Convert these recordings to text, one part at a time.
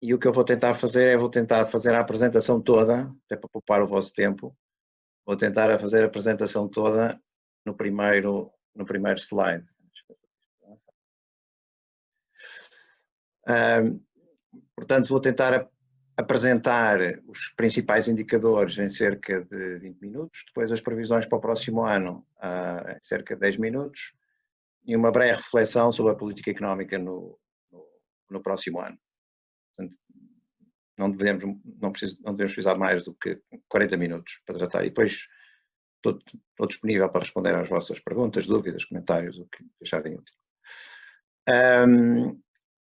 E o que eu vou tentar fazer é, vou tentar fazer a apresentação toda, até para poupar o vosso tempo, vou tentar fazer a apresentação toda no primeiro slide. Portanto, vou tentar apresentar os principais indicadores em cerca de 20 minutos, depois as previsões para o próximo ano em cerca de 10 minutos e uma breve reflexão sobre a política económica no próximo ano. Portanto, não devemos precisar mais do que 40 minutos para tratar. E depois estou disponível para responder às vossas perguntas, dúvidas, comentários, o que acharem útil.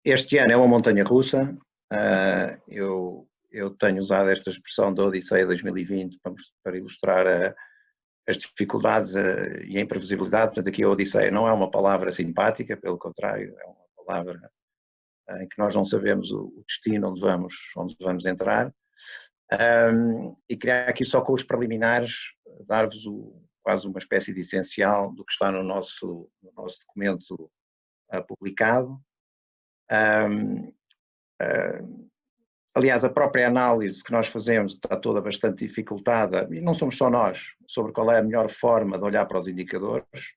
Este ano é uma montanha-russa. Eu tenho usado esta expressão da Odisseia 2020 para ilustrar as dificuldades e a imprevisibilidade. Portanto, aqui a Odisseia não é uma palavra simpática, pelo contrário, é uma palavra em que nós não sabemos o destino onde vamos entrar. E queria aqui só com os preliminares dar-vos quase uma espécie de essencial do que está no nosso documento publicado. Aliás, a própria análise que nós fazemos está toda bastante dificultada, e não somos só nós, sobre qual é a melhor forma de olhar para os indicadores.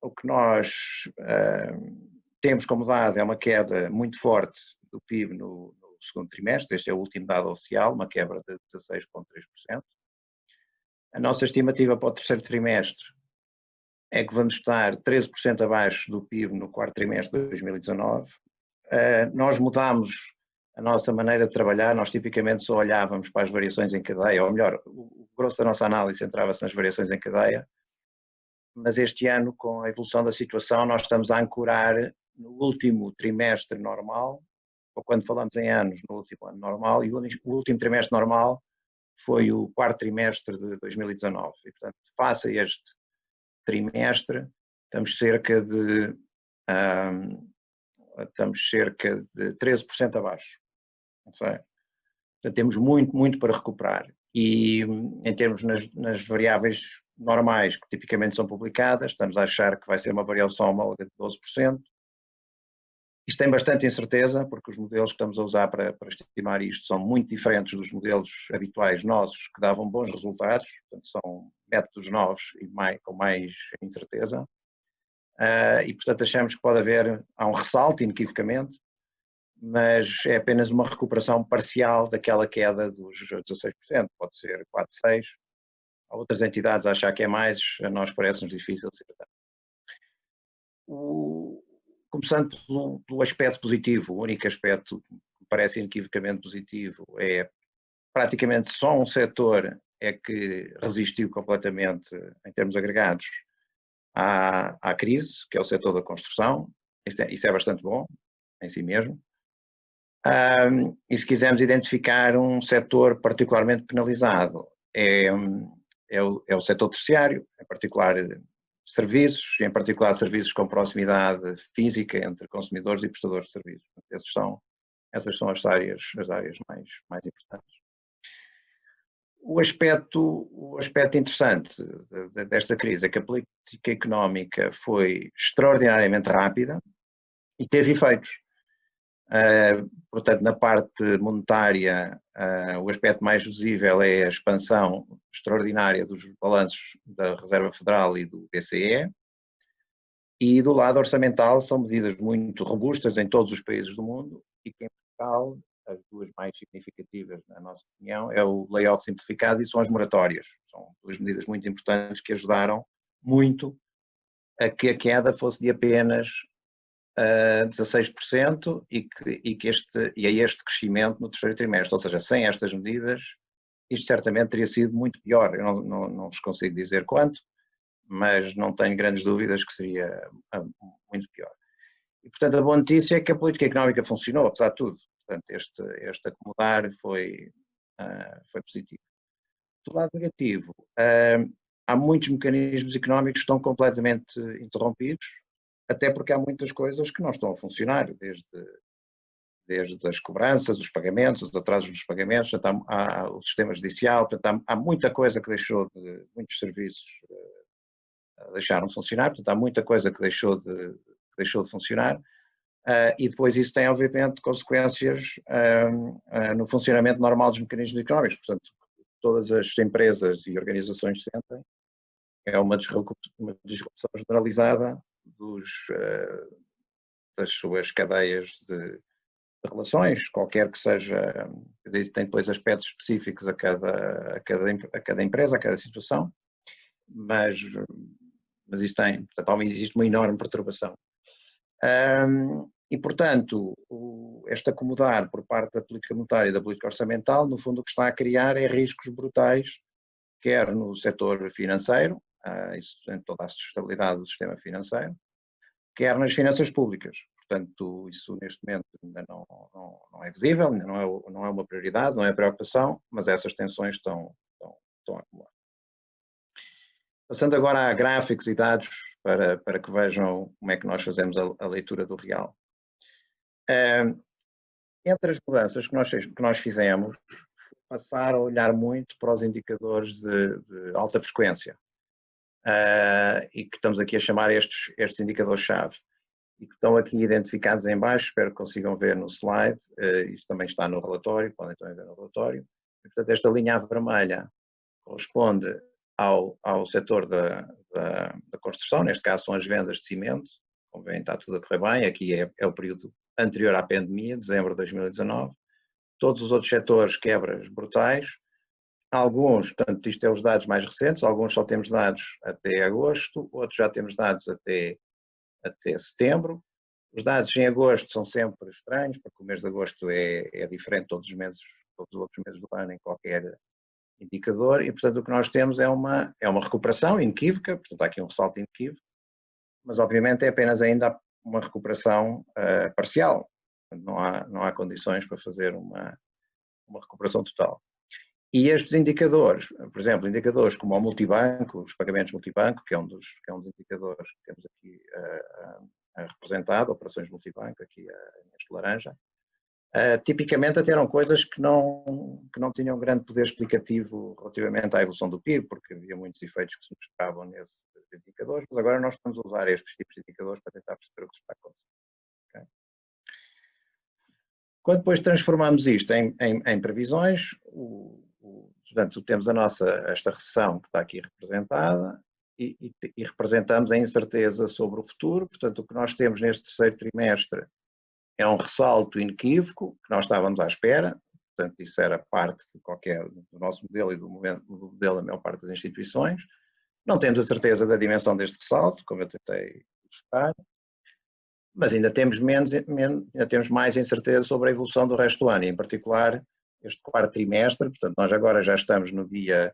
O que nós temos como dado é uma queda muito forte do PIB no segundo trimestre, este é o último dado oficial, uma quebra de 16,3%. A nossa estimativa para o terceiro trimestre é que vamos estar 13% abaixo do PIB no quarto trimestre de 2019. Nós mudámos a nossa maneira de trabalhar, nós tipicamente só olhávamos para as variações em cadeia, ou melhor, o grosso da nossa análise centrava-se nas variações em cadeia, mas este ano, com a evolução da situação, nós estamos a ancorar no último trimestre normal, ou quando falamos em anos, no último ano normal, e o último trimestre normal foi o quarto trimestre de 2019. E, portanto, face a este trimestre, estamos cerca de 13% abaixo. Não sei. Portanto, temos muito para recuperar. E em termos nas variáveis normais, que tipicamente são publicadas, estamos a achar que vai ser uma variação homóloga de 12%. Isto tem bastante incerteza, porque os modelos que estamos a usar para estimar isto são muito diferentes dos modelos habituais nossos, que davam bons resultados, portanto são métodos novos e com mais incerteza. E portanto achamos que há um ressalto, inequivocamente, mas é apenas uma recuperação parcial daquela queda dos 16%, pode ser 4, 6. Há outras entidades a achar que é mais, a nós parece-nos difícil acertar. Começando pelo aspecto positivo, o único aspecto que me parece inequivocamente positivo é praticamente só um setor é que resistiu completamente, em termos agregados, à crise, que é o setor da construção. Isso é bastante bom em si mesmo. E se quisermos identificar um setor particularmente penalizado, é o setor terciário, em particular serviços, em particular serviços com proximidade física entre consumidores e prestadores de serviços. Essas são as áreas mais importantes. O aspecto interessante desta crise é que a política económica foi extraordinariamente rápida e teve efeitos. Portanto, na parte monetária, o aspecto mais visível é a expansão extraordinária dos balanços da Reserva Federal e do BCE, e do lado orçamental são medidas muito robustas em todos os países do mundo, e que em Portugal, as duas mais significativas, na nossa opinião, é o layoff simplificado e são as moratórias. São duas medidas muito importantes que ajudaram muito a que a queda fosse de apenas 16% e a este crescimento no terceiro trimestre, ou seja, sem estas medidas, isto certamente teria sido muito pior. Eu não vos consigo dizer quanto, mas não tenho grandes dúvidas que seria muito pior. E, portanto, a boa notícia é que a política económica funcionou, apesar de tudo. Portanto, este acomodar foi positivo. Do lado negativo, há muitos mecanismos económicos que estão completamente interrompidos, até porque há muitas coisas que não estão a funcionar, desde as cobranças, os pagamentos, os atrasos nos pagamentos, há o sistema judicial, portanto, há muita coisa que muitos serviços deixaram de funcionar, portanto, há muita coisa que deixou de funcionar, E depois isso tem, obviamente, consequências no funcionamento normal dos mecanismos económicos. Portanto, todas as empresas e organizações sentem é uma disrupção generalizada das suas cadeias de relações, qualquer que seja, quer dizer, isso tem depois aspectos específicos a cada empresa, a cada situação, mas isso tem, portanto, existe uma enorme perturbação. E, portanto, este acomodar por parte da política monetária e da política orçamental, no fundo o que está a criar é riscos brutais, quer no setor financeiro, isso tem toda a sustentabilidade do sistema financeiro, quer nas finanças públicas. Portanto, isso neste momento ainda não é visível, ainda não é uma prioridade, não é preocupação, mas essas tensões estão a acumular. Passando agora a gráficos e dados para que vejam como é que nós fazemos a leitura do real. Entre as mudanças que nós fizemos, passar a olhar muito para os indicadores de alta frequência, e que estamos aqui a chamar estes indicadores-chave, e que estão aqui identificados em baixo, espero que consigam ver no slide, isto também está no relatório, podem também ver no relatório. E, portanto, esta linha vermelha corresponde ao setor da construção, neste caso são as vendas de cimento, como veem está tudo a correr bem, aqui é o período anterior à pandemia, dezembro de 2019, todos os outros setores quebras brutais, alguns, portanto isto é os dados mais recentes, alguns só temos dados até agosto, outros já temos dados até setembro. Os dados em agosto são sempre estranhos, porque o mês de agosto é diferente de todos os outros meses do ano em qualquer indicador, e portanto o que nós temos é uma recuperação inequívoca, portanto há aqui um ressalto inequívoco, mas obviamente é apenas ainda uma recuperação parcial, portanto, não há condições para fazer uma recuperação total. E estes indicadores, por exemplo, indicadores como o multibanco, os pagamentos multibanco, que é um dos indicadores que temos aqui representado, operações multibanco, aqui neste laranja, tipicamente até eram coisas que não tinham grande poder explicativo relativamente à evolução do PIB, porque havia muitos efeitos que se mostravam nesses indicadores, mas agora nós estamos a usar estes tipos de indicadores para tentar perceber o que está a acontecer. Okay? Quando depois transformamos isto em previsões, portanto, temos esta recessão que está aqui representada e representamos a incerteza sobre o futuro. Portanto, o que nós temos neste terceiro trimestre é um ressalto inequívoco que nós estávamos à espera. Portanto, isso era parte do nosso modelo e do modelo da maior parte das instituições. Não temos a certeza da dimensão deste ressalto, como eu tentei ilustrar, mas ainda temos mais incerteza sobre a evolução do resto do ano, e em particular este quarto trimestre. Portanto, nós agora já estamos no dia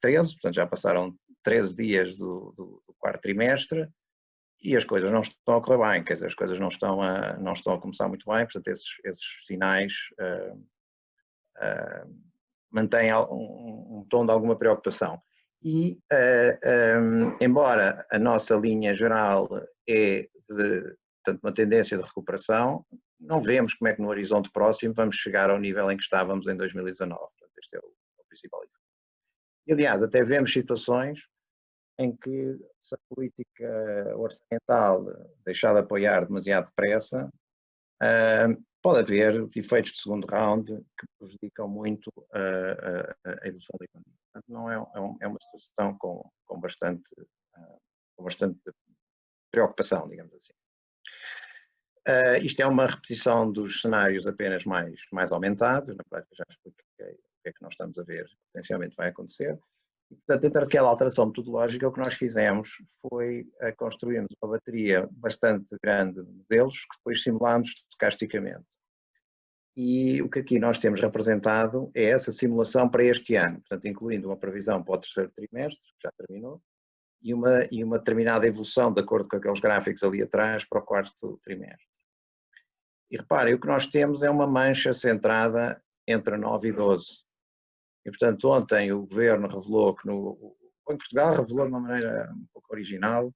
13, portanto já passaram 13 dias do quarto trimestre e as coisas não estão a correr bem, quer dizer, as coisas não estão a começar muito bem, portanto esses sinais mantêm um tom de alguma preocupação. E, embora a nossa linha geral é portanto, uma tendência de recuperação, não vemos como é que no horizonte próximo vamos chegar ao nível em que estávamos em 2019. Portanto, este é o principal efeito. E, aliás, até vemos situações em que, se a política orçamental deixar de apoiar demasiado depressa, pode haver efeitos de segundo round que prejudicam muito a evolução da economia. Portanto, não é uma situação com bastante preocupação, digamos assim. Isto é uma repetição dos cenários apenas mais aumentados, na prática já expliquei o que é que nós estamos a ver, potencialmente vai acontecer. E, portanto, dentro daquela alteração metodológica, o que nós fizemos foi construirmos uma bateria bastante grande de modelos que depois simulámos estocasticamente. E o que aqui nós temos representado é essa simulação para este ano, portanto, incluindo uma previsão para o terceiro trimestre, que já terminou, e uma determinada evolução, de acordo com aqueles gráficos ali atrás, para o quarto trimestre. E reparem, o que nós temos é uma mancha centrada entre 9 e 12. E, portanto, ontem o Governo revelou que o Banco de Portugal revelou de uma maneira um pouco original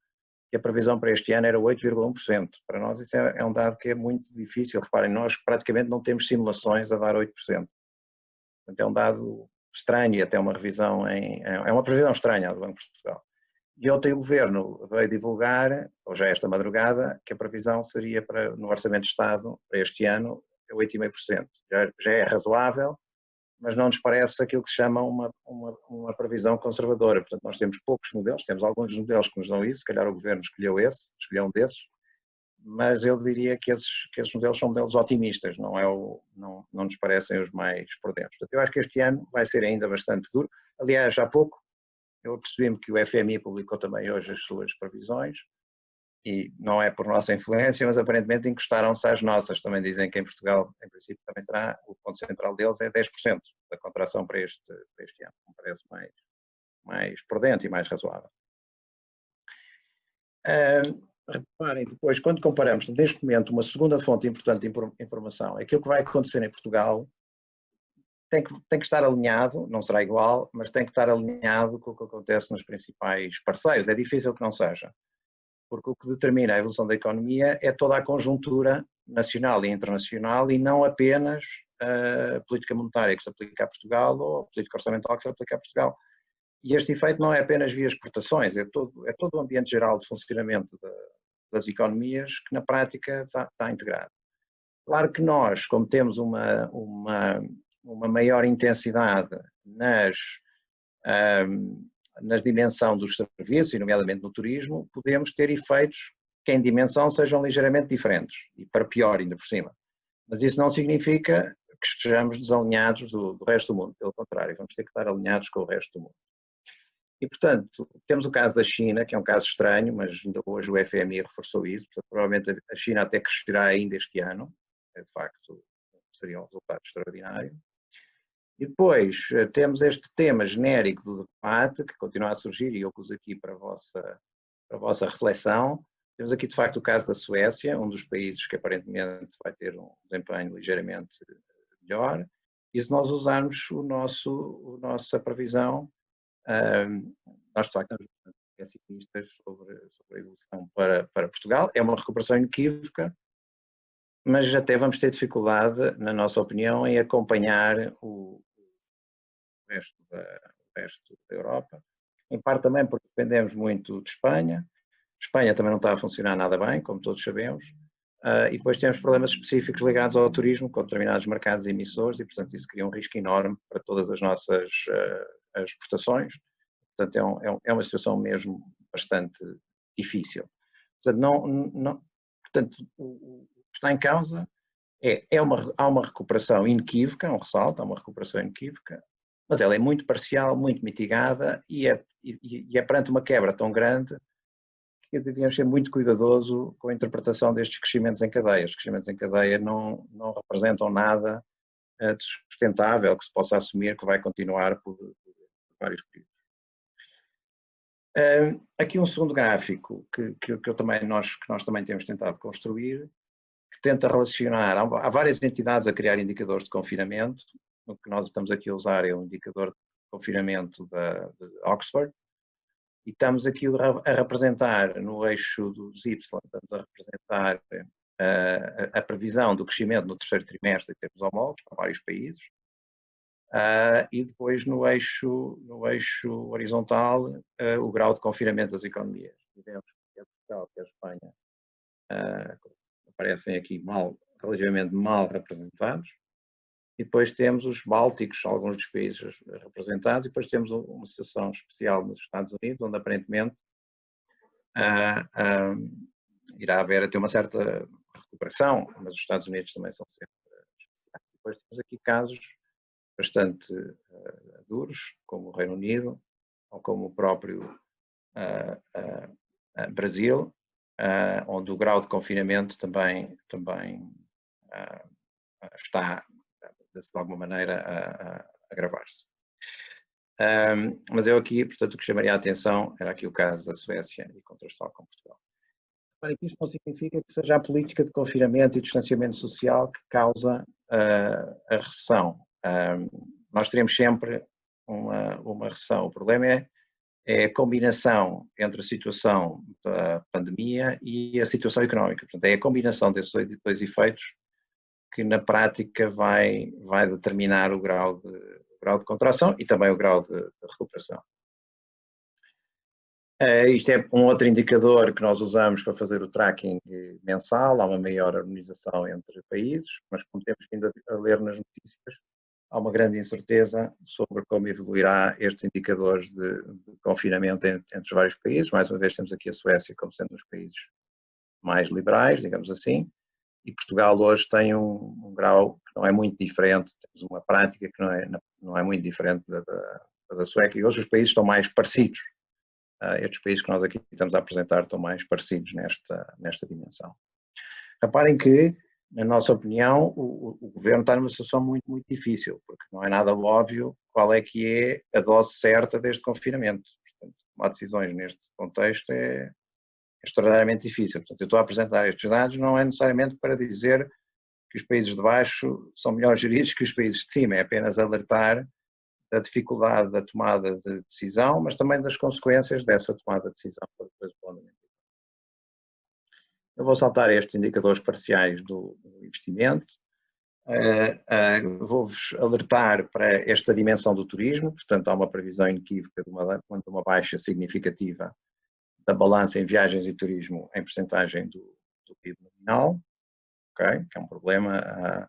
que a previsão para este ano era 8,1%. Para nós isso é um dado que é muito difícil. Reparem, nós praticamente não temos simulações a dar 8%. Portanto, é um dado estranho e até uma revisão é uma previsão estranha do Banco de Portugal. E ontem o Governo veio divulgar, ou já esta madrugada, que a previsão seria no Orçamento de Estado para este ano 8,5%. Já é razoável, mas não nos parece aquilo que se chama uma previsão conservadora. Portanto, nós temos poucos modelos, temos alguns modelos que nos dão isso, se calhar o Governo escolheu um desses, mas eu diria que esses modelos são modelos otimistas, não nos parecem os mais prudentes. Portanto, eu acho que este ano vai ser ainda bastante duro. Aliás, há pouco, eu percebi-me que o FMI publicou também hoje as suas previsões, e não é por nossa influência, mas aparentemente encostaram-se às nossas. Também dizem que em Portugal, em princípio, também será, o ponto central deles é 10% da contração para este ano. Me parece mais prudente e mais razoável. Reparem, depois, quando comparamos, neste momento, uma segunda fonte importante de informação, aquilo que vai acontecer em Portugal tem que estar alinhado, não será igual, mas tem que estar alinhado com o que acontece nos principais parceiros. É difícil que não seja, porque o que determina a evolução da economia é toda a conjuntura nacional e internacional e não apenas a política monetária que se aplica a Portugal ou a política orçamental que se aplica a Portugal. E este efeito não é apenas via exportações, é todo o ambiente geral de funcionamento das economias que na prática está integrado. Claro que nós, como temos uma maior intensidade na dimensão dos serviços, e nomeadamente no turismo, podemos ter efeitos que em dimensão sejam ligeiramente diferentes, e para pior ainda por cima. Mas isso não significa que estejamos desalinhados do resto do mundo, pelo contrário, vamos ter que estar alinhados com o resto do mundo. E, portanto, temos o caso da China, que é um caso estranho, mas ainda hoje o FMI reforçou isso, portanto, provavelmente a China até crescerá ainda este ano, de facto seria um resultado extraordinário. E depois temos este tema genérico do debate, que continua a surgir, e eu pus aqui para a vossa reflexão. Temos aqui, de facto, o caso da Suécia, um dos países que aparentemente vai ter um desempenho ligeiramente melhor, e se nós usarmos nossa previsão, nós, de facto, estamos bastante pessimistas sobre a evolução para Portugal. É uma recuperação inequívoca, mas até vamos ter dificuldade, na nossa opinião, em acompanhar o resto da Europa, em parte também porque dependemos muito de Espanha. Espanha também não está a funcionar nada bem, como todos sabemos, e depois temos problemas específicos ligados ao turismo, com determinados mercados emissores, e portanto isso cria um risco enorme para todas as nossas exportações. Portanto é uma situação mesmo bastante difícil. Portanto, o que está em causa há uma recuperação inequívoca, um ressalto, há uma recuperação inequívoca, mas ela é muito parcial, muito mitigada e é perante uma quebra tão grande que devíamos ser muito cuidadosos com a interpretação destes crescimentos em cadeia. Os crescimentos em cadeia não representam nada de sustentável que se possa assumir que vai continuar por vários períodos. Aqui um segundo gráfico que nós também temos tentado construir, que tenta relacionar, há várias entidades a criar indicadores de confinamento. O que nós estamos aqui a usar é o indicador de confinamento de Oxford, e estamos aqui a representar no eixo dos Y, estamos a representar a previsão do crescimento no terceiro trimestre em termos homólogos para vários países, e depois no eixo horizontal o grau de confinamento das economias. E vemos que a Portugal e a Espanha aparecem aqui relativamente mal representados. E depois temos os bálticos, alguns dos países representados, e depois temos uma situação especial nos Estados Unidos, onde aparentemente irá haver até uma certa recuperação, mas os Estados Unidos também são sempre especiais. Depois temos aqui casos bastante duros, como o Reino Unido, ou como o próprio Brasil, onde o grau de confinamento também está, de alguma maneira, a agravar-se. Mas eu aqui, portanto, o que chamaria a atenção era aqui o caso da Suécia e contrastá-lo com Portugal. Reparem que isto não significa que seja a política de confinamento e distanciamento social que causa a recessão. Nós teremos sempre uma recessão. O problema é a combinação entre a situação da pandemia e a situação económica. Portanto, é a combinação desses dois efeitos que na prática vai determinar o grau de contração e também o grau de recuperação. Isto é um outro indicador que nós usamos para fazer o tracking mensal. Há uma maior harmonização entre países, mas como temos vindo a ler nas notícias, há uma grande incerteza sobre como evoluirá estes indicadores de confinamento entre os vários países. Mais uma vez temos aqui a Suécia como sendo um dos países mais liberais, digamos assim, e Portugal hoje tem um grau que não é muito diferente, temos uma prática que não é muito diferente da Suécia, e hoje os países estão mais parecidos. Estes países que nós aqui estamos a apresentar estão mais parecidos nesta dimensão. Reparem que, na nossa opinião, o governo está numa situação muito, muito difícil, porque não é nada óbvio qual é que é a dose certa deste confinamento. Portanto, tomar decisões neste contexto é extraordinariamente difícil. Portanto, eu estou a apresentar estes dados não é necessariamente para dizer que os países de baixo são melhor geridos que os países de cima, é apenas alertar da dificuldade da tomada de decisão, mas também das consequências dessa tomada de decisão para depois o planeamento. Eu vou saltar estes indicadores parciais do investimento. Vou-vos alertar para esta dimensão do turismo, portanto há uma previsão inequívoca de uma baixa significativa da balança em viagens e turismo em percentagem do PIB nominal, okay? Que é um problema,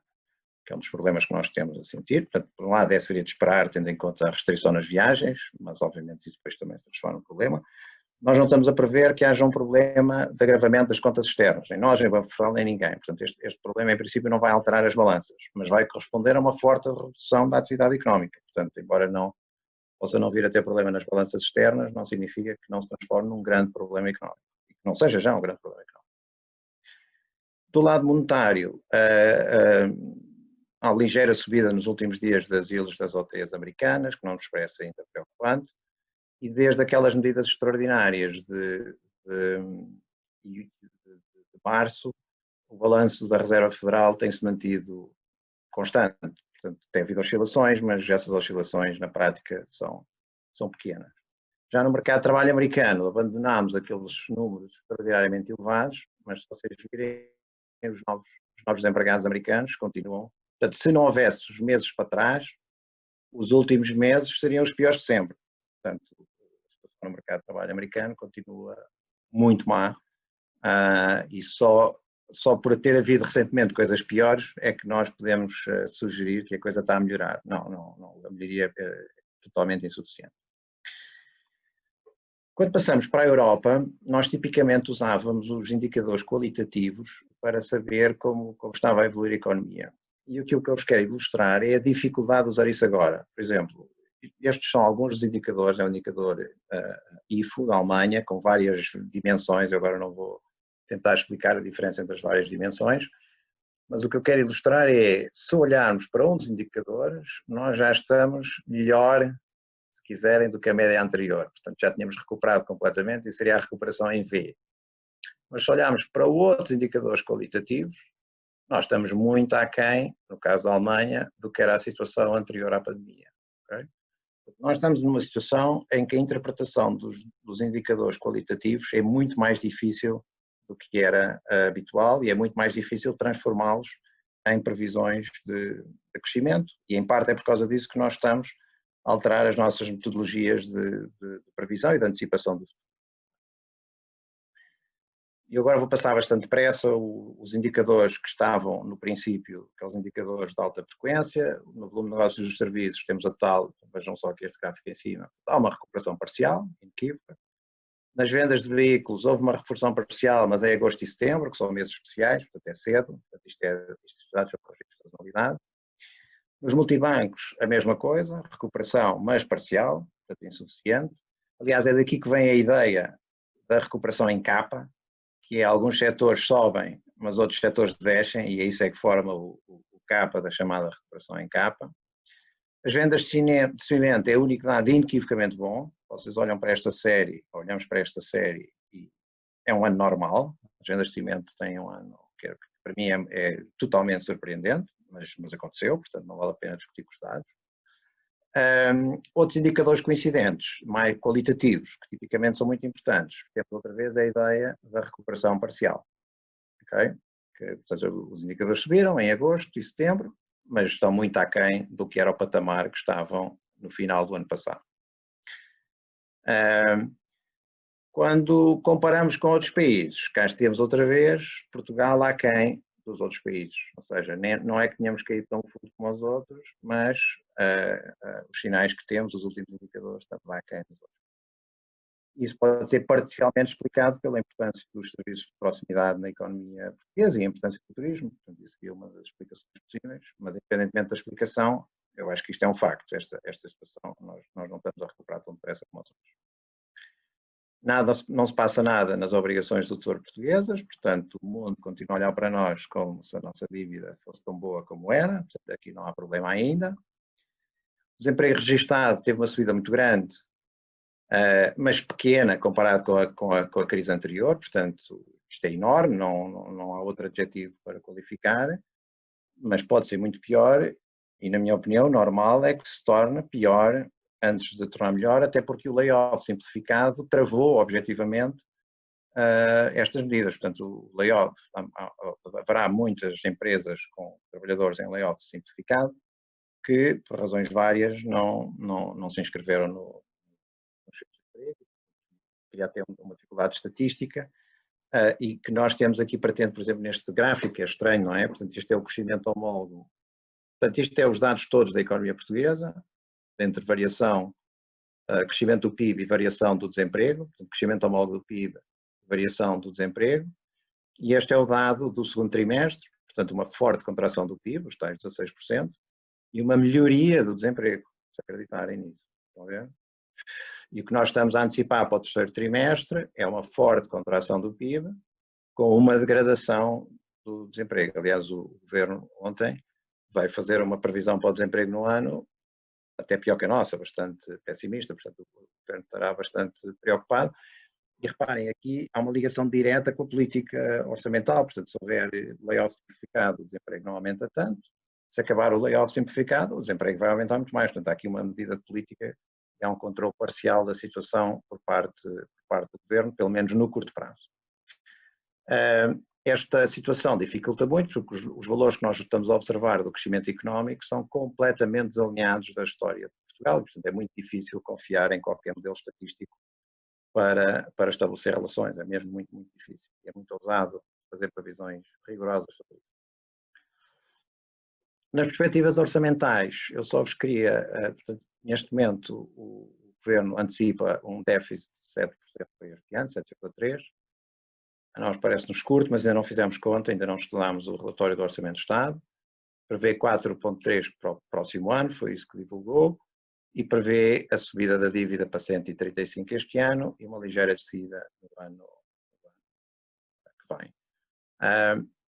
que é um dos problemas que nós temos a sentir. Portanto, por um lado seria de esperar, tendo em conta a restrição nas viagens, mas obviamente isso depois também se transforma num problema. Nós não estamos a prever que haja um problema de agravamento das contas externas, nem nós, nem o Banco de Portugal, nem ninguém. Portanto, este problema, em princípio, não vai alterar as balanças, mas vai corresponder a uma forte redução da atividade económica. Portanto, embora possa não vir a ter problema nas balanças externas, não significa que não se transforme num grande problema económico, e que não seja já um grande problema económico. Do lado monetário, há ligeira subida nos últimos dias das yields das OTAs americanas, que não nos parece ainda preocupante, e desde aquelas medidas extraordinárias de março, o balanço da Reserva Federal tem-se mantido constante. Portanto, tem havido oscilações, mas essas oscilações na prática são pequenas. Já no mercado de trabalho americano, abandonámos aqueles números extraordinariamente elevados, mas se vocês virem os novos desempregados americanos continuam. Portanto, se não houvesse os meses para trás, os últimos meses seriam os piores de sempre. Portanto, no mercado de trabalho americano continua muito má, e só por ter havido recentemente coisas piores é que nós podemos sugerir que a coisa está a melhorar. Não, a melhoria é totalmente insuficiente. Quando passamos para a Europa, nós tipicamente usávamos os indicadores qualitativos para saber como estava a evoluir a economia. E aquilo que eu vos quero ilustrar é a dificuldade de usar isso agora. Por exemplo, estes são alguns dos indicadores, é o indicador IFO da Alemanha, com várias dimensões, eu agora não vou tentar explicar a diferença entre as várias dimensões, mas o que eu quero ilustrar é, se olharmos para um dos indicadores, nós já estamos melhor, se quiserem, do que a média anterior. Portanto, já tínhamos recuperado completamente e seria a recuperação em V. Mas se olharmos para outros indicadores qualitativos, nós estamos muito aquém, no caso da Alemanha, do que era a situação anterior à pandemia. Okay? Nós estamos numa situação em que a interpretação dos indicadores qualitativos é muito mais difícil do que era habitual e é muito mais difícil transformá-los em previsões de crescimento, e em parte é por causa disso que nós estamos a alterar as nossas metodologias de previsão e de antecipação do futuro. E agora vou passar bastante depressa os indicadores que estavam no princípio, aqueles indicadores de alta frequência. No volume de negócios dos serviços temos a tal, vejam só aqui este gráfico em cima, há uma recuperação parcial, inequívoca. Nas vendas de veículos houve uma recuperação parcial, mas é agosto e setembro, que são meses especiais, portanto é cedo, portanto isto dados sobre a sazonalidade. Nos multibancos a mesma coisa, recuperação, mas parcial, portanto insuficiente. Aliás, é daqui que vem a ideia da recuperação em capa, que é alguns setores sobem, mas outros setores descem, e é isso é que forma o capa da chamada recuperação em capa. As vendas de cimento é a única dado inequivocamente bom. Vocês olham para esta série, olhamos para esta série e é um ano normal. As vendas de cimento têm um ano que para mim é totalmente surpreendente, mas aconteceu, portanto não vale a pena discutir com os dados. Outros indicadores coincidentes, mais qualitativos, que tipicamente são muito importantes. Temos outra vez a ideia da recuperação parcial. Okay? Ou seja, os indicadores subiram em agosto e setembro, mas estão muito aquém do que era o patamar que estavam no final do ano passado. Quando comparamos com outros países, cá temos outra vez Portugal aquém dos outros países, ou seja, não é que tenhamos caído tão fundo como os outros, mas os sinais que temos, os últimos indicadores, estamos aquém dos outros. Isso pode ser parcialmente explicado pela importância dos serviços de proximidade na economia portuguesa e a importância do turismo, portanto, isso seria uma das explicações possíveis, mas independentemente da explicação, eu acho que isto é um facto, esta situação, nós não estamos a recuperar tão depressa como os outros. Não se passa nada nas obrigações do Tesouro portuguesas, portanto, o mundo continua a olhar para nós como se a nossa dívida fosse tão boa como era, portanto, aqui não há problema ainda. O desemprego registado teve uma subida muito grande, mas pequena comparado com a crise anterior, portanto, isto é enorme, não há outro adjetivo para qualificar, mas pode ser muito pior, e na minha opinião, o normal é que se torne pior antes de tornar melhor, até porque o layoff simplificado travou objetivamente estas medidas. Portanto, o layoff, haverá muitas empresas com trabalhadores em layoff simplificado que, por razões várias, não se inscreveram no emprego, queria ter uma dificuldade estatística, e que nós temos aqui patente, por exemplo, neste gráfico, é estranho, não é? Portanto, isto é o crescimento homólogo. Portanto, isto é os dados todos da economia portuguesa, entre variação, crescimento do PIB e variação do desemprego, portanto, crescimento homólogo do PIB, variação do desemprego, e este é o dado do segundo trimestre, portanto, uma forte contração do PIB, os tais 16%, e uma melhoria do desemprego, se acreditarem nisso, estão a ver? E o que nós estamos a antecipar para o terceiro trimestre é uma forte contração do PIB, com uma degradação do desemprego. Aliás, o Governo ontem vai fazer uma previsão para o desemprego no ano até pior que a nossa, bastante pessimista, portanto o Governo estará bastante preocupado. E reparem, aqui há uma ligação direta com a política orçamental, portanto se houver layoff simplificado, o desemprego não aumenta tanto, se acabar o layoff simplificado, o desemprego vai aumentar muito mais, portanto há aqui uma medida de política que há um controle parcial da situação por parte do Governo, pelo menos no curto prazo. Esta situação dificulta muito, porque os valores que nós estamos a observar do crescimento económico são completamente desalinhados da história de Portugal, e, portanto, é muito difícil confiar em qualquer modelo estatístico para estabelecer relações, é mesmo muito, muito difícil. É muito ousado fazer previsões rigorosas sobre isso. Nas perspectivas orçamentais, eu só vos queria, portanto, neste momento, o Governo antecipa um déficit de 7% para este ano, 7,3%. A nós parece-nos curto, mas ainda não fizemos conta, ainda não estudámos o relatório do Orçamento do Estado. Prevê 4,3 para o próximo ano, foi isso que divulgou, e prevê a subida da dívida para 135 este ano e uma ligeira descida no ano que vem.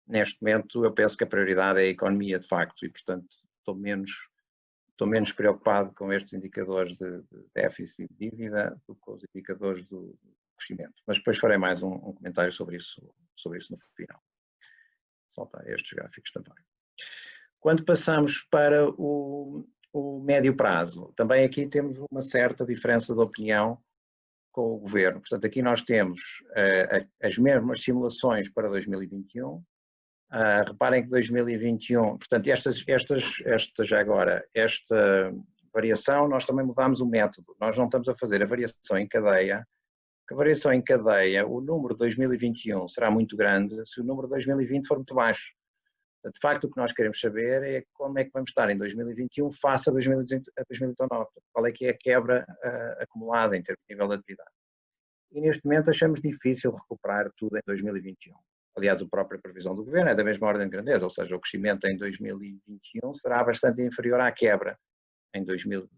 Neste momento, eu penso que a prioridade é a economia, de facto, e, portanto, estou menos preocupado com estes indicadores de déficit e de dívida do que com os indicadores do crescimento. Mas depois farei mais um comentário sobre isso no final. Saltar estes gráficos também. Quando passamos para o médio prazo, também aqui temos uma certa diferença de opinião com o Governo. Portanto, aqui nós temos as mesmas simulações para 2021. Reparem que 2021, portanto, esta variação, nós também mudamos o método. Nós não estamos a fazer a variação em cadeia, porque a variação em cadeia, o número de 2021 será muito grande se o número de 2020 for muito baixo. De facto, o que nós queremos saber é como é que vamos estar em 2021 face a 2019. Qual é que é a quebra acumulada em termos de nível de atividade. E neste momento achamos difícil recuperar tudo em 2021. Aliás, a própria previsão do Governo é da mesma ordem de grandeza, ou seja, o crescimento em 2021 será bastante inferior à quebra em 2020.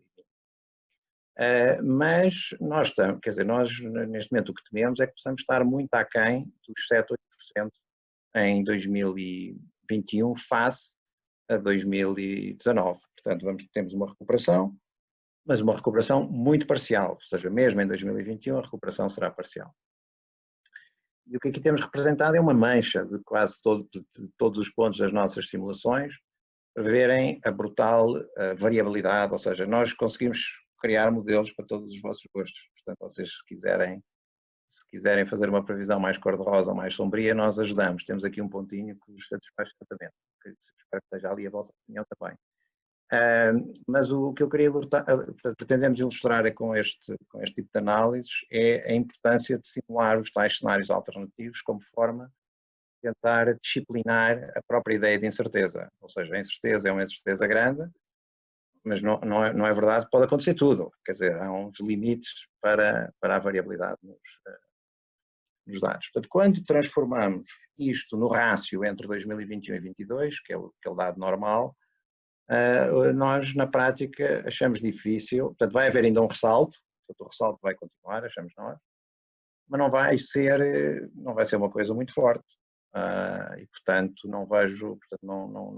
Mas nós estamos, quer dizer, nós neste momento o que tememos é que possamos estar muito aquém dos 7, 8% em 2021 face a 2019. Portanto, temos uma recuperação, mas uma recuperação muito parcial, ou seja, mesmo em 2021 a recuperação será parcial. E o que aqui temos representado é uma mancha de quase de todos os pontos das nossas simulações, para verem a brutal variabilidade, ou seja, nós conseguimos criar modelos para todos os vossos gostos. Portanto, vocês se quiserem fazer uma previsão mais cor-de-rosa ou mais sombria, nós ajudamos. Temos aqui um pontinho que vos satisfaz exatamente, que espero que esteja ali a vossa opinião também. Mas o que eu queria pretendemos ilustrar com este tipo de análises é a importância de simular os tais cenários alternativos como forma de tentar disciplinar a própria ideia de incerteza. Ou seja, a incerteza é uma incerteza grande, mas não é verdade que pode acontecer tudo. Quer dizer, há uns limites para a variabilidade nos dados. Portanto, quando transformamos isto no rácio entre 2021 e 2022, que é aquele dado normal, nós, na prática, achamos difícil, portanto, vai haver ainda um ressalto, portanto, o ressalto vai continuar, achamos nós, mas não vai ser uma coisa muito forte. E, portanto, não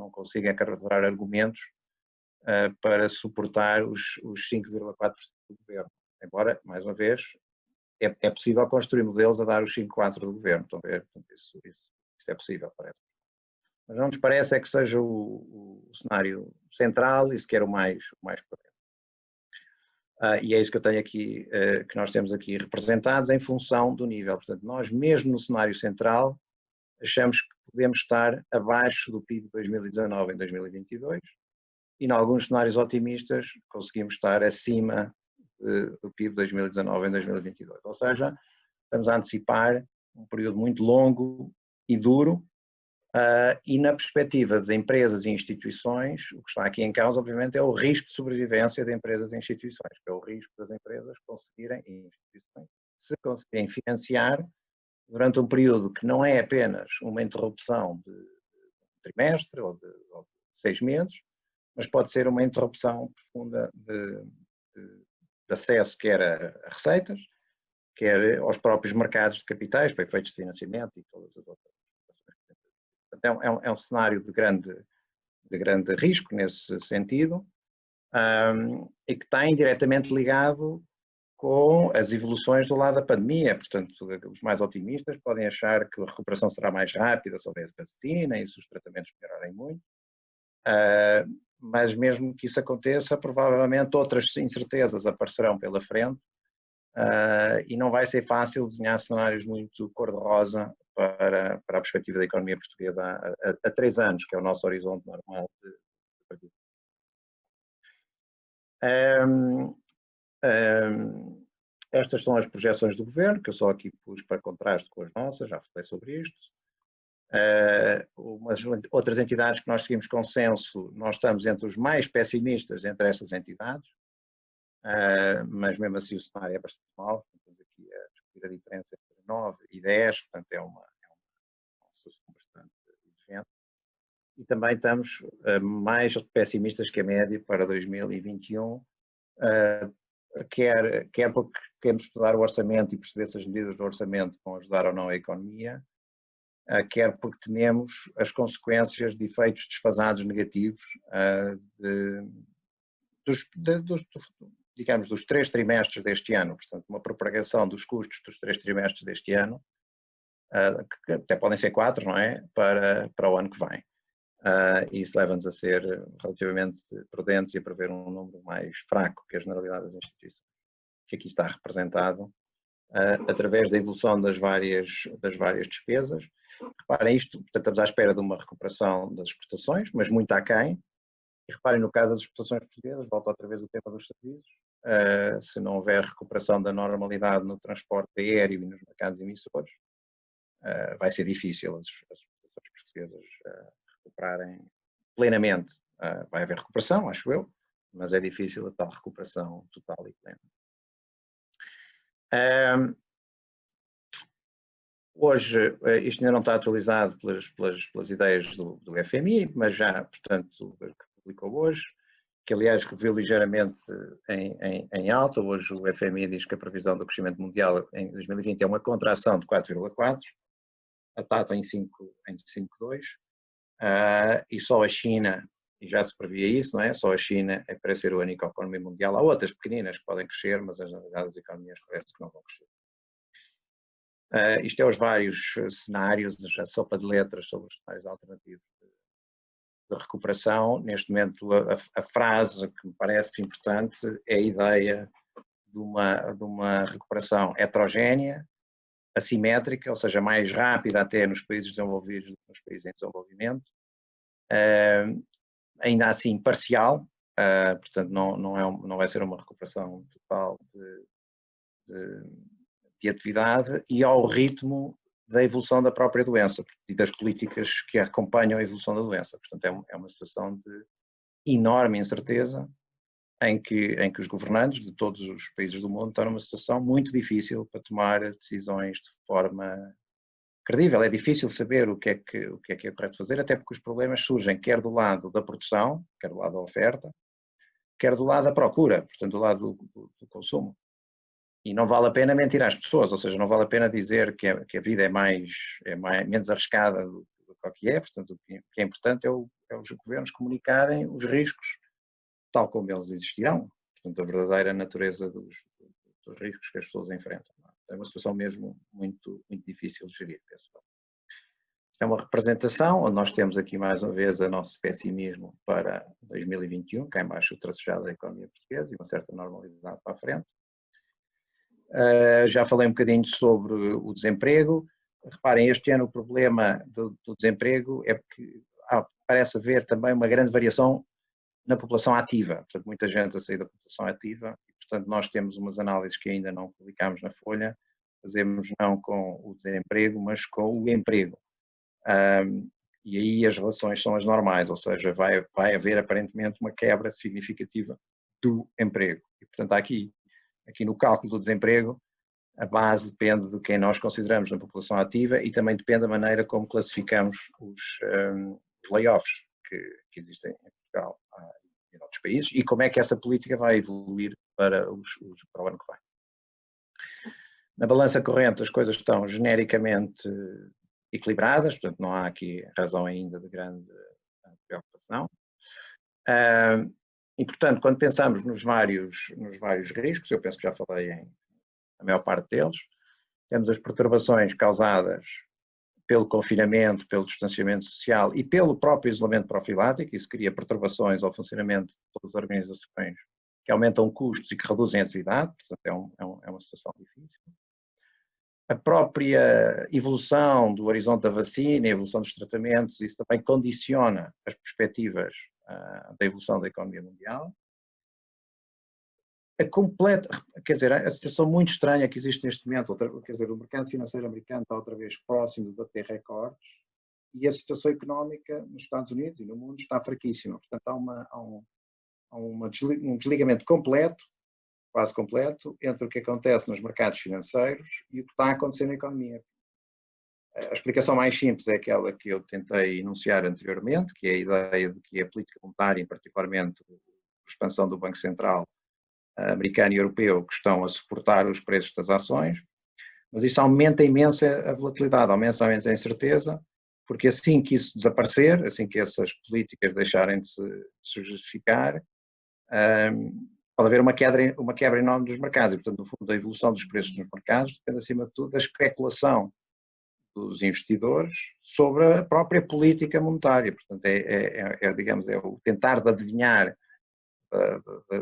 consigo encarregar argumentos para suportar os 5,4% do governo. Embora, mais uma vez, é possível construir modelos a dar os 5,4% do governo. Estão a ver? Portanto, isso é possível, parece. Mas não nos parece que seja o cenário central e sequer o mais potente. E é isso que eu tenho aqui, que nós temos aqui representados em função do nível. Portanto, nós mesmo no cenário central achamos que podemos estar abaixo do PIB de 2019 em 2022 e em alguns cenários otimistas conseguimos estar acima do PIB de 2019 em 2022. Ou seja, estamos a antecipar um período muito longo e duro. E na perspectiva de empresas e instituições, o que está aqui em causa, obviamente, é o risco de sobrevivência de empresas e instituições, que é o risco das empresas conseguirem, e instituições, se conseguirem financiar durante um período que não é apenas uma interrupção de trimestre ou de 6 meses, mas pode ser uma interrupção profunda de acesso quer a receitas, quer aos próprios mercados de capitais, para efeitos de financiamento e todas as outras. É um cenário de grande risco nesse sentido, e que está indiretamente ligado com as evoluções do lado da pandemia. Portanto, os mais otimistas podem achar que a recuperação será mais rápida se houver vacina e se os tratamentos melhorarem muito, mas mesmo que isso aconteça, provavelmente outras incertezas aparecerão pela frente, e não vai ser fácil desenhar cenários muito cor-de-rosa para a perspectiva da economia portuguesa há 3 anos, que é o nosso horizonte normal de partida. Estas são as projeções do governo, que eu só aqui pus para contraste com as nossas, já falei sobre isto. Outras entidades que nós seguimos consenso, nós estamos entre os mais pessimistas entre essas entidades, mas mesmo assim o cenário é bastante mau. Estamos aqui a discutir a diferença entre 9 e 10, portanto é uma situação bastante diferente. E também estamos mais pessimistas que a média para 2021, quer porque queremos estudar o orçamento e perceber se as medidas do orçamento vão ajudar ou não a economia, quer porque tememos as consequências de efeitos desfasados negativos dos 3 trimestres deste ano, portanto uma propagação dos custos dos 3 trimestres deste ano, que até podem ser 4, não é, para o ano que vem. E isso leva-nos a ser relativamente prudentes e a prever um número mais fraco que a generalidade das instituições, que aqui está representado através da evolução das várias despesas. Reparem isto, portanto, estamos à espera de uma recuperação das exportações, mas muito aquém. E reparem, no caso das exportações portuguesas, volto outra vez ao tema dos serviços, se não houver recuperação da normalidade no transporte aéreo e nos mercados emissores, vai ser difícil as exportações portuguesas recuperarem plenamente. Vai haver recuperação, acho eu, mas é difícil a tal recuperação total e plena. Hoje, isto ainda não está atualizado pelas ideias do FMI, mas já, portanto, que publicou hoje, que aliás reviu ligeiramente em alta. Hoje o FMI diz que a previsão do crescimento mundial em 2020 é uma contração de 4,4%, a estava em 5,2%, e só a China, e já se previa isso, não é? Só a China é para ser a única economia mundial. Há outras pequeninas que podem crescer, mas as economias parece que não vão crescer. Isto é os vários cenários, a sopa de letras sobre os cenários alternativos de recuperação. Neste momento, a frase que me parece importante é a ideia de uma recuperação heterogénea, assimétrica, ou seja, mais rápida até nos países desenvolvidos do que nos países em desenvolvimento, ainda assim parcial, portanto não vai ser uma recuperação total de atividade e ao ritmo da evolução da própria doença e das políticas que acompanham a evolução da doença. Portanto, é uma situação de enorme incerteza em que os governantes de todos os países do mundo estão numa situação muito difícil para tomar decisões de forma credível. É difícil saber o que é correto fazer, até porque os problemas surgem quer do lado da produção, quer do lado da oferta, quer do lado da procura, portanto do lado do consumo. E não vale a pena mentir às pessoas, ou seja, não vale a pena dizer que a vida é menos arriscada do que é, portanto o que é importante é os governos comunicarem os riscos tal como eles existirão, portanto a verdadeira natureza dos riscos que as pessoas enfrentam. É uma situação mesmo muito, muito difícil de gerir, pessoal. É uma representação, onde nós temos aqui mais uma vez o nosso pessimismo para 2021, cá em baixo o tracejado da economia portuguesa e uma certa normalidade para a frente. Já falei um bocadinho sobre o desemprego. Reparem, este ano o problema do desemprego é que parece haver também uma grande variação na população ativa, portanto muita gente a sair da população ativa e portanto nós temos umas análises que ainda não publicamos na Folha, fazemos não com o desemprego, mas com o emprego. E aí as relações são as normais, ou seja, vai haver aparentemente uma quebra significativa do emprego. E portanto aqui no cálculo do desemprego, a base depende de quem nós consideramos na população ativa e também depende da maneira como classificamos os layoffs que existem em Portugal e em outros países e como é que essa política vai evoluir para o ano que vem. Na balança corrente as coisas estão genericamente equilibradas, portanto não há aqui razão ainda de grande preocupação. E portanto, quando pensamos nos vários riscos, eu penso que já falei a maior parte deles, temos as perturbações causadas pelo confinamento, pelo distanciamento social e pelo próprio isolamento profilático, isso cria perturbações ao funcionamento de todas as organizações que aumentam custos e que reduzem a atividade, portanto é uma situação difícil. A própria evolução do horizonte da vacina, a evolução dos tratamentos, isso também condiciona as perspectivas da evolução da economia mundial. A situação muito estranha que existe neste momento, quer dizer, o mercado financeiro americano está outra vez próximo de bater recordes e a situação económica nos Estados Unidos e no mundo está fraquíssima. Portanto, há um desligamento completo, quase completo, entre o que acontece nos mercados financeiros e o que está a acontecer na economia. A explicação mais simples é aquela que eu tentei enunciar anteriormente, que é a ideia de que a política monetária, e particularmente a expansão do Banco Central americano e europeu, que estão a suportar os preços das ações, mas isso aumenta imenso a volatilidade, aumenta a incerteza, porque assim que isso desaparecer, assim que essas políticas deixarem de se justificar, pode haver uma quebra enorme dos mercados e, portanto, no fundo, a evolução dos preços nos mercados depende, acima de tudo, da especulação dos investidores sobre a própria política monetária. Portanto, digamos, é o tentar de adivinhar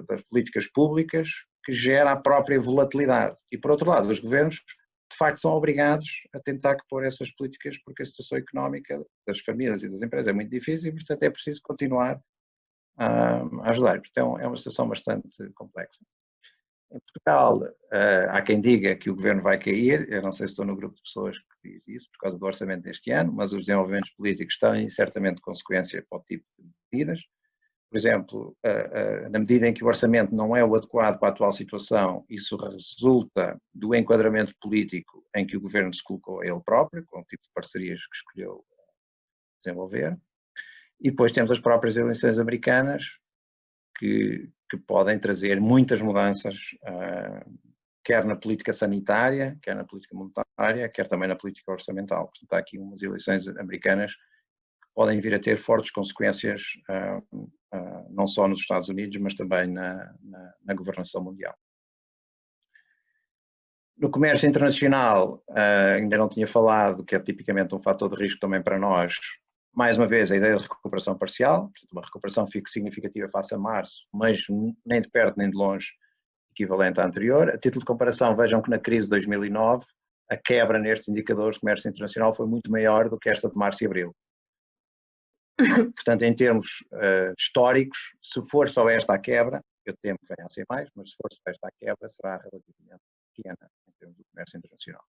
das políticas públicas que gera a própria volatilidade. E, por outro lado, os governos, de facto, são obrigados a tentar pôr essas políticas porque a situação económica das famílias e das empresas é muito difícil e, portanto, é preciso continuar a ajudar. Portanto, é uma situação bastante complexa. Em Portugal, há quem diga que o governo vai cair, eu não sei se estou no grupo de pessoas que diz isso por causa do orçamento deste ano, mas os desenvolvimentos políticos têm certamente consequência para o tipo de medidas. Por exemplo, na medida em que o orçamento não é o adequado para a atual situação, isso resulta do enquadramento político em que o governo se colocou a ele próprio, com o tipo de parcerias que escolheu desenvolver. E depois temos as próprias eleições americanas, que podem trazer muitas mudanças, quer na política sanitária, quer na política monetária, quer também na política orçamental. Portanto, há aqui umas eleições americanas que podem vir a ter fortes consequências, não só nos Estados Unidos, mas também na governação mundial. No comércio internacional, ainda não tinha falado, que é tipicamente um fator de risco também para nós. Mais uma vez, a ideia de recuperação parcial, portanto, uma recuperação significativa face a março, mas nem de perto nem de longe equivalente à anterior. A título de comparação, vejam que na crise de 2009, a quebra nestes indicadores de comércio internacional foi muito maior do que esta de março e abril. Portanto, em termos históricos, se for só esta a quebra, eu temo que venha a ser mais, mas se for só esta a quebra, será relativamente pequena em termos do comércio internacional.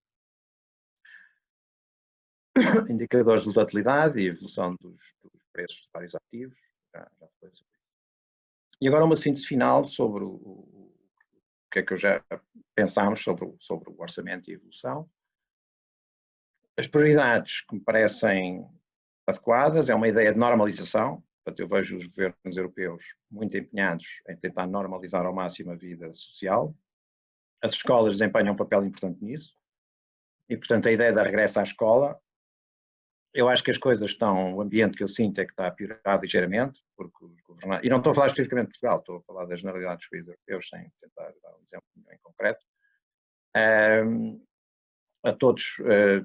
Indicadores de volatilidade e evolução dos preços de vários ativos, já foi sobre isso. E agora uma síntese final sobre o que é que já pensámos sobre o orçamento e a evolução. As prioridades que me parecem adequadas é uma ideia de normalização. Portanto, eu vejo os governos europeus muito empenhados em tentar normalizar ao máximo a vida social. As escolas desempenham um papel importante nisso. E, portanto, a ideia da regresso à escola, eu acho que as coisas estão, o ambiente que eu sinto é que está a piorar ligeiramente, porque os governantes, e não estou a falar especificamente de Portugal, estou a falar da generalidade dos países europeus, sem tentar dar um exemplo em concreto.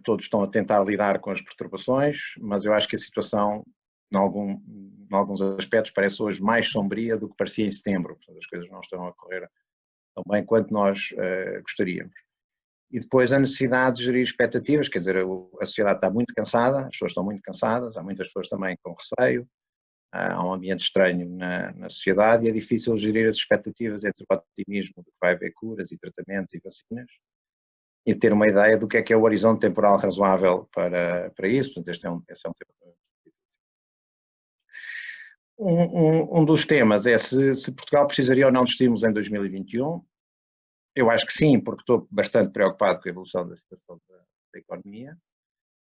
Todos estão a tentar lidar com as perturbações, mas eu acho que a situação, em alguns aspectos, parece hoje mais sombria do que parecia em setembro. Portanto, as coisas não estão a correr tão bem quanto nós gostaríamos. E depois a necessidade de gerir expectativas, quer dizer, a sociedade está muito cansada, as pessoas estão muito cansadas, há muitas pessoas também com receio, há um ambiente estranho na sociedade e é difícil gerir as expectativas entre o otimismo de que vai haver curas e tratamentos e vacinas e ter uma ideia do que é o horizonte temporal razoável para isso. Portanto, esse é um tema. Um dos temas é se Portugal precisaria ou não de estímulos em 2021. Eu acho que sim, porque estou bastante preocupado com a evolução da situação da economia.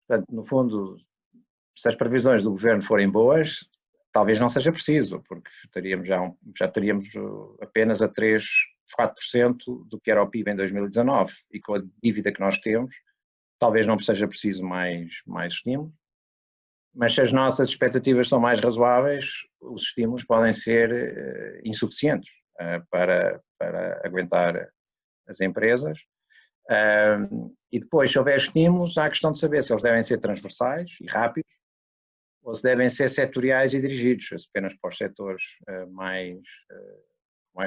Portanto, no fundo, se as previsões do governo forem boas, talvez não seja preciso, porque já teríamos apenas a 3, 4% do que era o PIB em 2019 e com a dívida que nós temos, talvez não seja preciso mais estímulos. Mas se as nossas expectativas são mais razoáveis, os estímulos podem ser insuficientes para aguentar as empresas. E depois, se houver estímulos, há a questão de saber se eles devem ser transversais e rápidos ou se devem ser setoriais e dirigidos apenas para os setores mais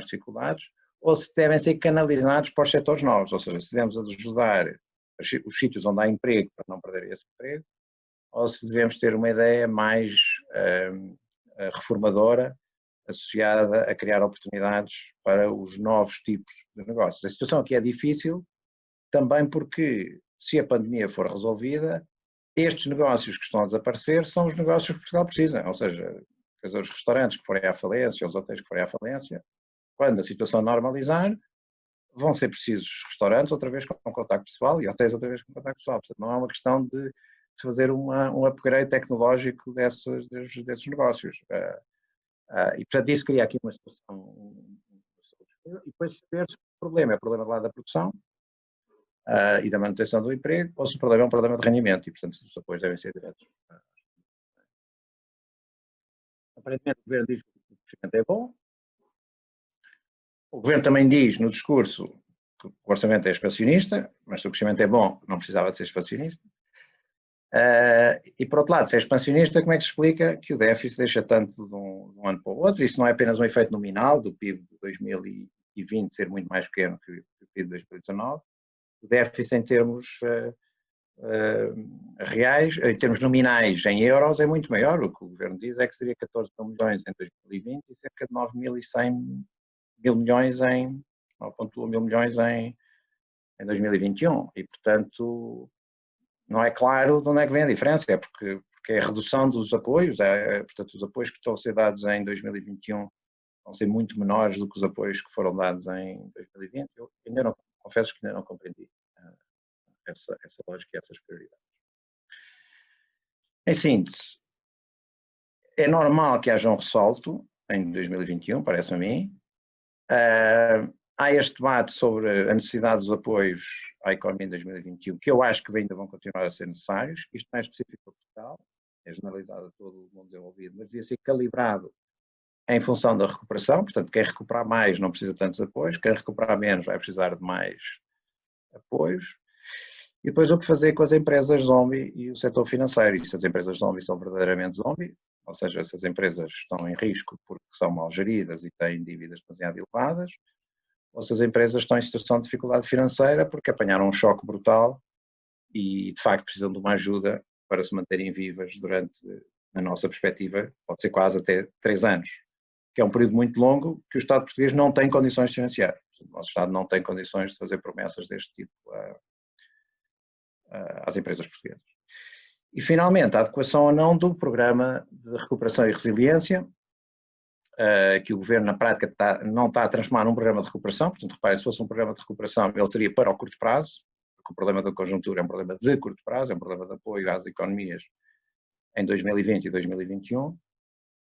dificuldades, ou se devem ser canalizados para os setores novos, ou seja, se devemos ajudar os sítios onde há emprego para não perder esse emprego, ou se devemos ter uma ideia mais reformadora associada a criar oportunidades para os novos tipos de negócios. A situação aqui é difícil também porque, se a pandemia for resolvida, estes negócios que estão a desaparecer são os negócios que Portugal precisa, ou seja, os restaurantes que forem à falência, os hotéis que forem à falência, quando a situação normalizar, vão ser precisos restaurantes outra vez com contacto pessoal e hotéis outra vez com contacto pessoal. Portanto, não é uma questão de fazer um upgrade tecnológico desses negócios. E, portanto, isso cria aqui uma situação. E depois saber se o problema é o problema lá da produção e da manutenção do emprego, ou se o problema é um problema de rendimento, e, portanto, os apoios devem ser diretos. Aparentemente, o governo diz que o crescimento é bom. O governo também diz no discurso que o orçamento é expansionista, mas se o crescimento é bom, não precisava de ser expansionista. E por outro lado, se é expansionista, como é que se explica que o déficit deixa tanto de um ano para o outro? Isso não é apenas um efeito nominal do PIB de 2020 ser muito mais pequeno que o PIB de 2019. O déficit em termos reais, em termos nominais em euros, é muito maior. O que o governo diz é que seria 14 mil milhões em 2020 e cerca de 9.100 mil milhões 9,1 mil milhões em 2021. E, portanto, não é claro de onde é que vem a diferença, é porque é a redução dos apoios, portanto, os apoios que estão a ser dados em 2021 vão ser muito menores do que os apoios que foram dados em 2020. Eu ainda não, confesso que ainda não compreendi essa lógica e essas prioridades. Em síntese, é normal que haja um ressalto em 2021, parece-me a mim. Há este debate sobre a necessidade dos apoios à economia em 2021, que eu acho que ainda vão continuar a ser necessários. Isto não é específico para Portugal, é generalizado a todo o mundo desenvolvido, mas devia ser calibrado em função da recuperação. Portanto, quem recuperar mais não precisa de tantos apoios, quem recuperar menos vai precisar de mais apoios. E depois o que fazer com as empresas zombie e o setor financeiro. E se as empresas zombie são verdadeiramente zombie, ou seja, se as empresas estão em risco porque são mal geridas e têm dívidas demasiado elevadas, ou se as empresas estão em situação de dificuldade financeira porque apanharam um choque brutal e de facto precisam de uma ajuda para se manterem vivas durante na nossa perspectiva, pode ser quase até 3 anos, que é um período muito longo que o Estado português não tem condições de financiar. O nosso Estado não tem condições de fazer promessas deste tipo às empresas portuguesas. E, finalmente, a adequação ou não do Programa de Recuperação e Resiliência, que o Governo, na prática, não está a transformar num programa de recuperação. Portanto, reparem, se fosse um programa de recuperação, ele seria para o curto prazo, porque o problema da conjuntura é um problema de curto prazo, é um problema de apoio às economias em 2020 e 2021,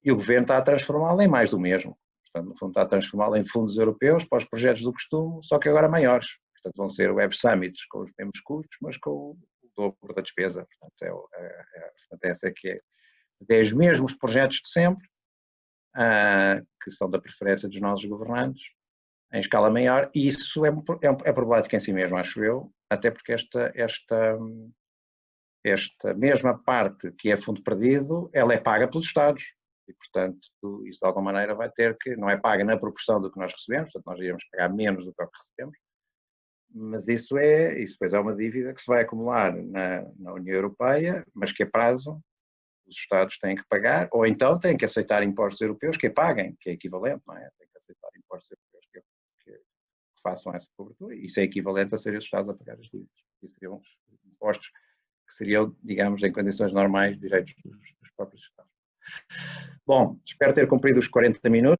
e o Governo está a transformá-lo em mais do mesmo. Portanto, no fundo, está a transformá-lo em fundos europeus para os projetos do costume, só que agora maiores. Portanto, vão ser Web Summits com os mesmos custos, mas com o dobro da despesa. Portanto, essa é que é os mesmos projetos de sempre, que são da preferência dos nossos governantes, em escala maior, e isso é problemático em si mesmo, acho eu, até porque esta mesma parte que é fundo perdido, ela é paga pelos Estados, e portanto isso de alguma maneira vai ter que, não é paga na proporção do que nós recebemos, portanto nós iríamos pagar menos do que o que recebemos, mas isso depois é uma dívida que se vai acumular na União Europeia, mas que a prazo os Estados têm que pagar, ou então têm que aceitar impostos europeus que a paguem, que é equivalente, não é? Têm que aceitar impostos europeus que façam essa cobertura, e isso é equivalente a serem os Estados a pagar as dívidas. Isso seriam impostos que seriam, digamos, em condições normais, direitos dos próprios Estados. Bom, espero ter cumprido os 40 minutos.